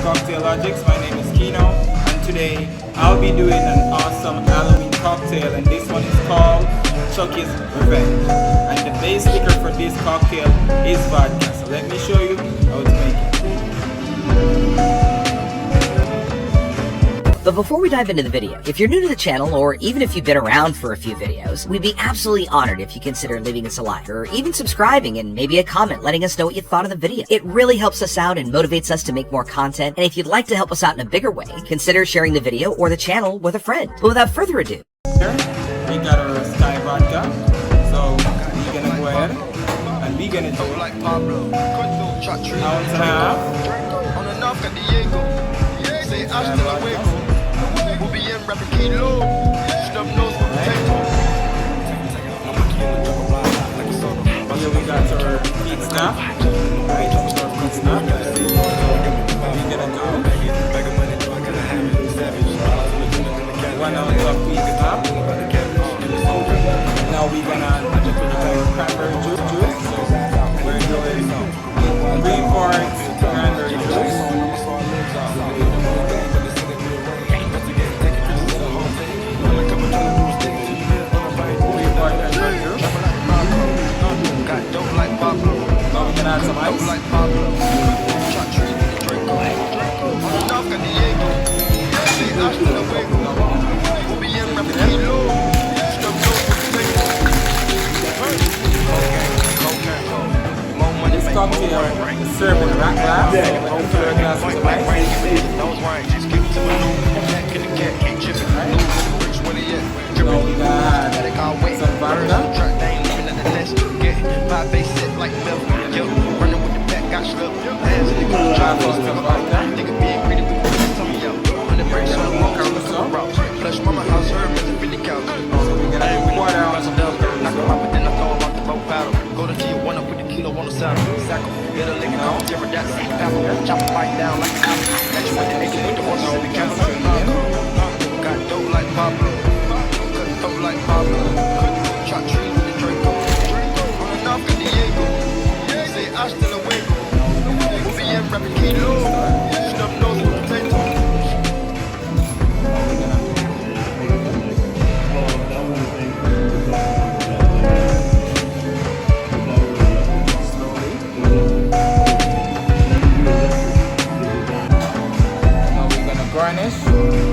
Cocktail Logics. My name is Keino, and today I'll be doing an awesome Halloween cocktail, and this one is called Chuckys Revenge. And the base liquor for this cocktail is vodka. So let me show you how to make it. But before we dive into the video, if you're new to the channel, or even if you've been around for a few videos, we'd be absolutely honored if you consider leaving us a like, or even subscribing and maybe a comment letting us know what you thought of the video. It really helps us out and motivates us to make more content, and if you'd like to help us out in a bigger way, consider sharing the video or the channel with a friend. But without further ado, Here, we got our Sky vodka, so we're gonna go ahead and we're gonna do ounce and a half. Keino, snub nose for potato. Here we got our feet snap. Right, our feet snap. We're gonna do 1 ounce of feet snap. Now we're gonna put our cranberry juice. So we're doing 3/4 cranberry juice. Add some ice. This cocktail is served in a rack glass with 2 glasses of ice. Now we got some vodka. Garnish.